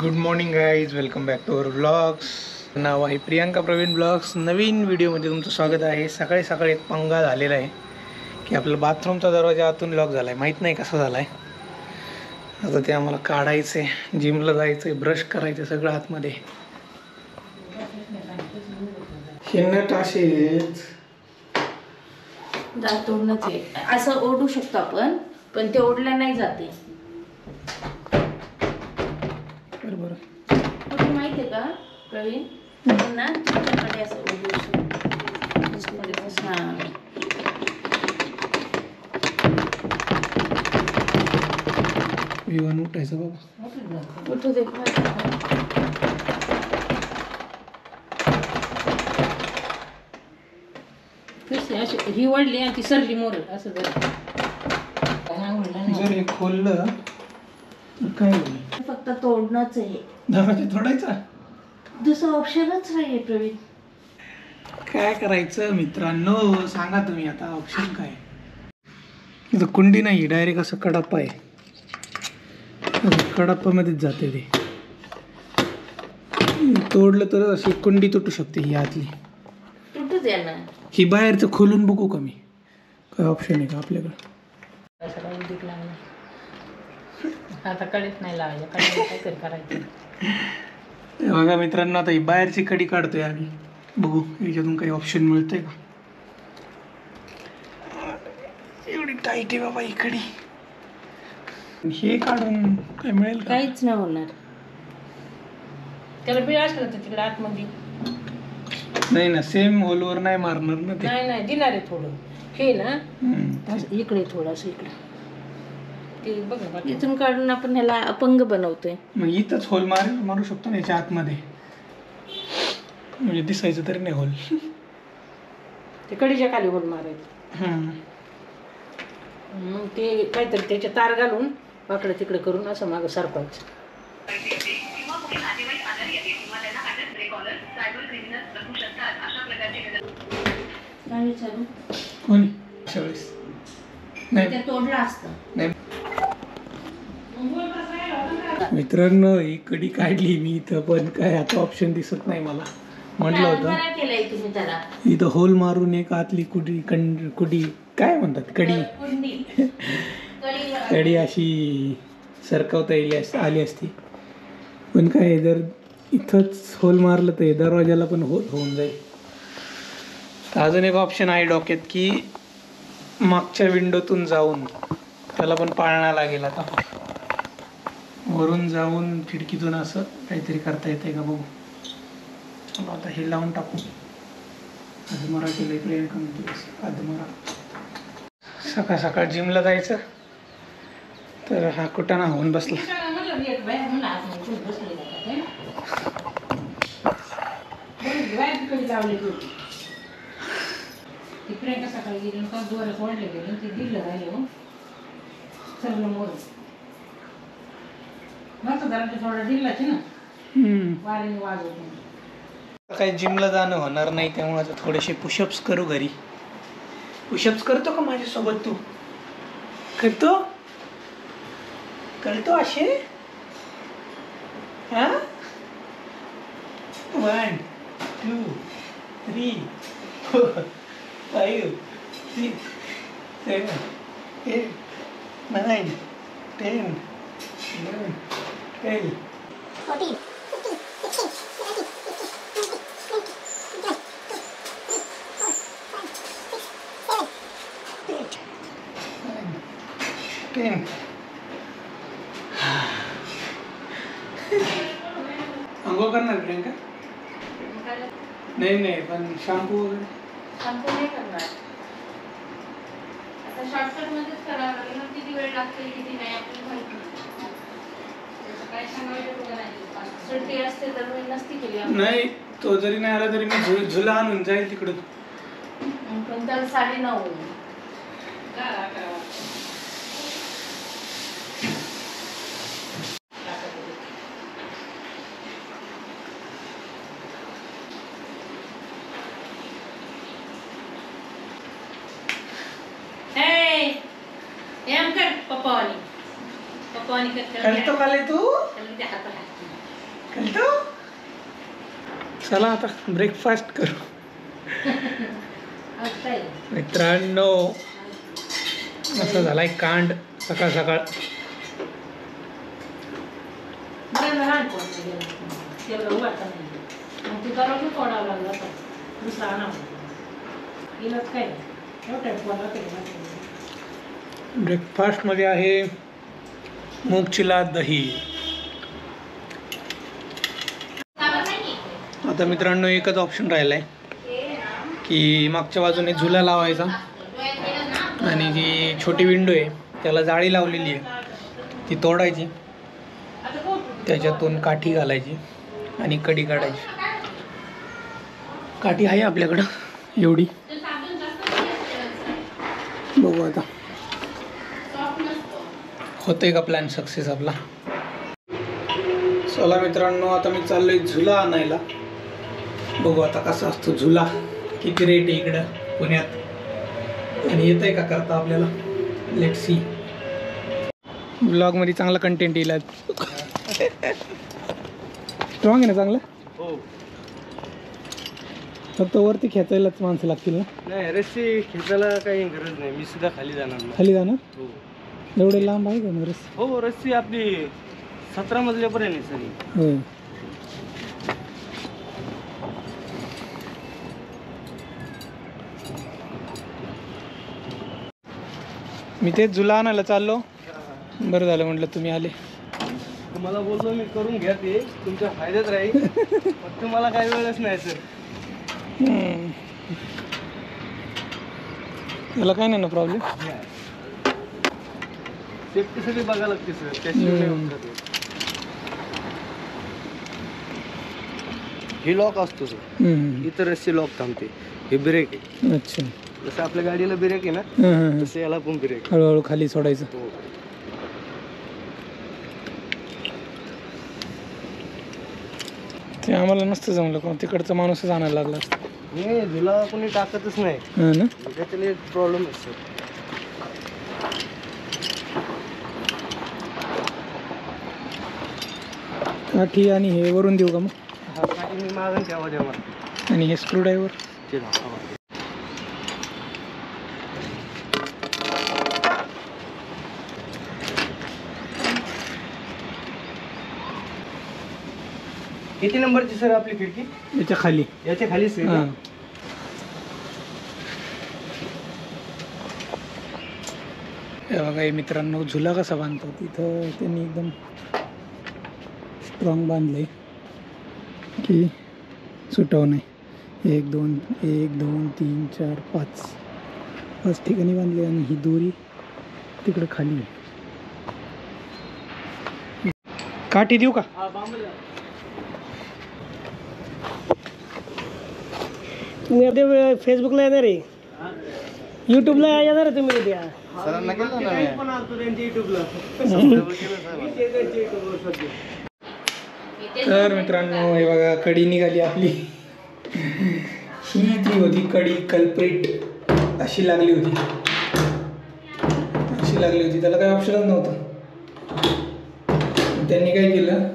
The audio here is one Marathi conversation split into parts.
Good morning guys, welcome back to our blogs. नाव आहे प्रियांका प्रवीण ब्लॉग्स. नवीन व्हिडिओमध्ये तुमचं स्वागत आहे. सकाळी सकाळी एक पंगा झालेला आहे की आपला बाथरूमचा दरवाजा आतून लॉक झाला आहे. माहीत नाही कसा झाला आहे. आता ते आम्हाला काढायचं आहे, जिमला जायचं आहे, ब्रश करायचं आहे, सगळं आतमध्ये. शेणट असे दात ओढणंच आहे. असं ओढू शकतो आपण, पण ते ओढल्या नाही जाते. बरोबर कुठे माहिती आहे का प्रवीण, ना तुमच्याकडे असं ओढू शकतो. विवान उठायचं बाबा, उठू दे. ही वडली आणि ती सरली मोर असं जर हे खोललं तर काय होईल? फक्त तोडणंच आहे. दरवाजा तोडायचा, दुसरं ऑप्शनच नाही प्रवीण. काय करायचं मित्रांनो, सांगा तुम्ही आता ऑप्शन काय. इथं कुंडी नाही, डायरेक्ट असं कडाप्पा आहे. कडाप्पामध्येच जाते ते. तोडलं तर अशी कुंडी तुटू शकते ही आतली. तुटू द्या ना. ही बाहेरचं खोलून बघू का मी, काय ऑप्शन आहे का आपल्याकडं? आता कडेच नाही लावायचं, कडे काहीतरी करायचं. बघा मित्रांनो, आता ही बाहेरची कडी काढतोय आम्ही. बघू याच्यातून काही ऑप्शन मिळतंय का. एवढी टाईट आहे बाबा ही कडी. हे काढून काय मिळेल का? काहीच नाही होणार. त्याला बिळ असलं तर तिकडे आतमध्ये नाही ना, सेम होलवर नाही मारणार ना ते. नाही दिणार आहे थोडं. हे ना इकडे थोडंसं इकडे ते बघा, इथून काढून आपण ह्याला अपंग बनवतोय. मग इथंच होल मारू शकतो ना याच्या आतमध्ये, म्हणजे दिसायचं तरी नाही होल. ते कडीच्या खाली होल मारायचं. मग ते काहीतरी त्याच्या तार घालून वाकडं तिकडे करून असं मागं सरपायचं. कोणी वेळेस नाही तोडलं असतं. नाही मित्रांनो, ही कडी काढली मी इथं, पण काय आता ऑप्शन दिसत नाही मला. म्हटलं होतं इथं होल मारून एक आतली कुडी काय म्हणतात, कडी अशी सरकवता आली असती. पण काय, जर इथंच होल मारलं तर दरवाजाला पण होल होऊन जाईल. तर अजून एक ऑप्शन आहे डोक्यात की मागच्या विंडोतून जाऊन त्याला पण पाळणा लागेल. आता वरून जाऊन खिडकीतून असं काहीतरी करता येते का बघू. आता हे लावून टाकू. मराठीला प्रियांका म्हणतो आधमरा. सकाळ सकाळ जिमला जायचं तर हा कुटाणा होऊन बसला. प्रियांका सकाळी गेली दोरा सोडले गेले ते दिलं राहिले सर्व मोर थोडा दिलाच ना वारीने वाजवतो. काही जिमला जाणं होणार नाही, त्यामुळे आता थोडेसे पुशअप्स करू घरी. पुशअप्स करतो का माझ्यासोबत? तू करतो असे? हा, 1 2 3 4 5 6 7 8 9 10 11 12 14 10. अंघोळ करणार प्रियांका? नाही पण शॅम्पू वगैरे नाही करणार. आता शॉर्टकट मध्येच करावं लागेल. किती वेळ लागते किती नाही आपल्याला माहिती. काय सांगायचं सुट्टी असते तर मी नसती केली. नाही, तो जरी नाही आला तरी मी झुला आणून जाईल तिकडून. पण त्याला 9:30. पप्पावानी करतो का तू? चला आता ब्रेकफास्ट करू. आज काय मित्रांनो असा झालाय कांड सकाळ सकाळ. मला लहानपण नाही गेलं. तेवढं वाटतं नाही. मग तुझा रोज तोडावं लागला होता. दुसरा आणा इलाज काय एवढं पोळा केला. ब्रेकफास्टमध्ये आहे मूग चिला दही. आता मित्रांनो एकच ऑप्शन राहिला आहे की मागच्या बाजूने झुला लावायचा आणि जी छोटी विंडो आहे त्याला जाळी लावलेली आहे ती तोडायची, त्याच्यातून काठी घालायची आणि कडी काढायची. काठी आहे आपल्याकडं एवढी. बघू आता होतंय का प्लॅन सक्सेस आपला. चला मित्रांनो आता मी चाललोय झुला आणायला. बघू आता कसा असतो झुला, किती रेट आहे इकडं पुण्यात आणि येतंय का करता आपल्याला. Let see. ब्लॉगमध्ये चांगला कंटेंट येईल. स्ट्रॉंग आहे ना चांगलं. हो. फक्त वरती खेचायलाच माणसं लागतील ना. नाही रस्सी खेचायला काही गरज नाही, मी सुद्धा खाली जाणार ना. खाली जाणार. हो एवढे लांब आहे का मग रस्सी. हो रस्सी आपली 17 मजल्यापर्यंत आहे सगळी. होय. मी तेच झुला आणायला चाललो. बरं झालं म्हटलं तुम्ही आले. तुम्हाला बोललो मी करून घ्या, ते तुमच्या फायद्यात राहील. पण तुम्हाला काही वेळच नाही सर. त्याला काय नाही ना प्रॉब्लेम. सेफ्टी सगळी बघायला लागते सर, त्याशिवाय नाही होत ते. ही लॉक असतो सर, इतर रस्सी लॉक थांबते. हे ब्रेक आहे. अच्छा. जसं आपल्या गाडीला ब्रेक आहे ना तसं याला पण ब्रेक. हळूहळू खाली सोडायचं. हो. ते आम्हाला नसतं जमलं पण तिकडचा माणूसच आणायला लागला. नाही झुला कोणी टाकतच नाही ना. त्याच्यातले एक प्रॉब्लेम आहे सर. काठी आणि हे वरून देऊ का मग. हा काही मी मागून ठेवा द्या मला. आणि हे स्क्रूड्रायव्हर. ते दाखवा. किती नंबरची सर आपली खिडकी. याच्या खाली. याच्या खालीच आहे हां. का? हे बघा हे मित्रांनो झुला कसा बांधतात. इथं त्यांनी एकदम स्ट्रॉंग बांधलं आहे की सुटावं नाही. 1 2 1 2 3 4 5 ठिकाणी बांधले आणि ही दोरी तिकडं खाली आहे. काठी देऊ का. हा बांबूला. तुम्ही आता फेसबुकला येणार आहे, यूट्यूबला येणार आहे तुम्ही उद्या. सरांना केलं ना मी. पण आलतो त्यांच्या युट्यूबला. तर मित्रांनो हे बघा कडी निघाली आपली. ही ती होती कडी कल्प्रिट. अशी लागली होती, अशी लागली होती. त्याला काही ऑप्शनच नव्हतं. त्यांनी काय केलं,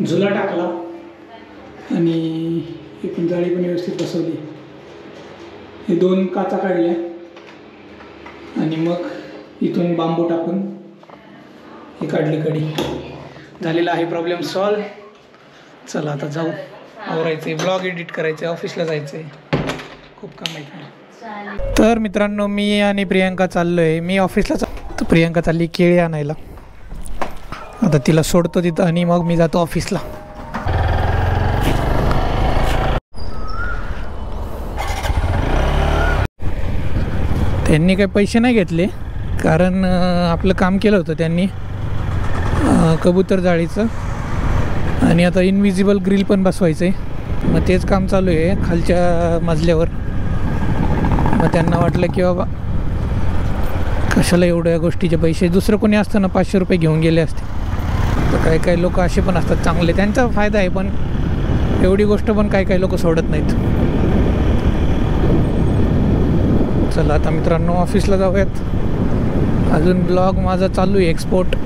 झुला टाकला आणि एकूण जाळी पण व्यवस्थित बसवली. हे 2 काचा काढल्या आणि मग इथून बांबू टाकून ही काढली कडी. झालेला आहे प्रॉब्लेम सॉल्व. चला आता जाऊ, आवरायचं आहे, ब्लॉग एडिट करायचं आहे, ऑफिसला जायचं आहे, खूप काम आहे. तर मित्रांनो मी आणि प्रियांका चाललो आहे. मी ऑफिसला तर प्रियांका चालली केळी आणायला. आता तिला सोडतो तिथं आणि मग मी जातो ऑफिसला. त्यांनी काही पैसे नाही घेतले कारण आपलं काम केलं होतं त्यांनी कबूतर जाळीचं. आणि आता इनविजिबल ग्रिल पण बसवायचं आहे. मग तेच काम चालू आहे खालच्या मजल्यावर. मग त्यांना वाटलं की बाबा कशाला एवढ्या गोष्टीचे पैसे. दुसरं कोणी असतं ना 500 रुपये घेऊन गेले असते. तर काही काही लोक असे पण असतात चांगले, त्यांचा फायदा आहे. पण एवढी गोष्ट पण काही लोक सोडत नाहीत. चला आता मित्रांनो ऑफिसला जाऊयात. अजून ब्लॉग माझा चालू आहे एक्सपोर्ट,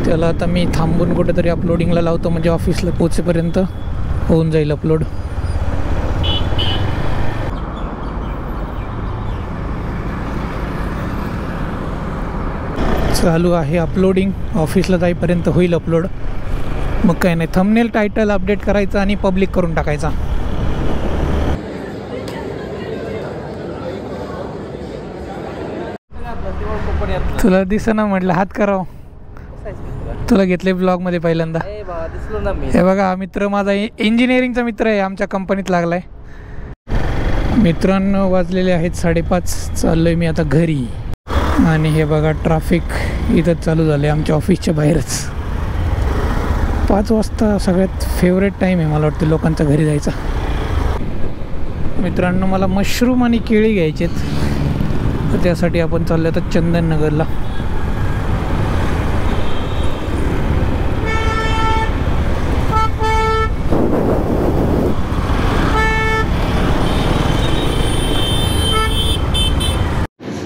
त्याला आता मी थांबून कुठेतरी अपलोडिंगला लावतो, म्हणजे ऑफिसला पोचेपर्यंत होऊन जाईल अपलोड. चालू आहे अपलोडिंग, ऑफिसला जाईपर्यंत होईल अपलोड. मग काय नाही, थंबनेल टायटल अपडेट करायचा आणि पब्लिक करून टाकायचा. तुला दिसेना म्हटलं हात करावं. तुला घेतले ब्लॉगमध्ये पहिल्यांदा. दिसलो ना मी. हे बघा मित्र माझा इंजिनिअरिंगचा मित्र आहे, आमच्या कंपनीत लागलाय. मित्रांनो वाजलेले आहेत 5:30. चाललोय मी आता घरी. आणि हे बघा ट्रॅफिक इथंच चालू झालं आहे आमच्या ऑफिसच्या बाहेरच. 5 वाजता सगळ्यात फेवरेट टाईम आहे मला वाटतं लोकांचा घरी जायचा. मित्रांनो मला मशरूम आणि केळी घ्यायचेत, तर त्यासाठी आपण चाललो आता चंदननगरला.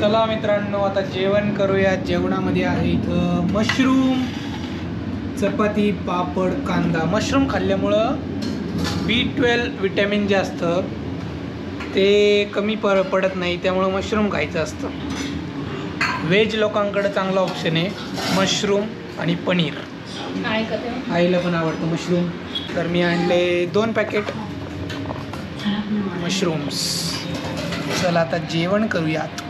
चला मित्रांनो आता जेवण करूया. जेवणामध्ये आहे इथं मशरूम, चपाती, पापड, कांदा. मशरूम खाल्ल्यामुळं B12 विटॅमिन जे असतं ते कमी पडत नाही, त्यामुळं मशरूम खायचं असतं. व्हेज लोकांकडं चांगला ऑप्शन आहे मशरूम आणि पनीर. आईला पण आवडतं मशरूम, तर मी आणले 2 पॅकेट मशरूम्स. चला आता जेवण करूयात.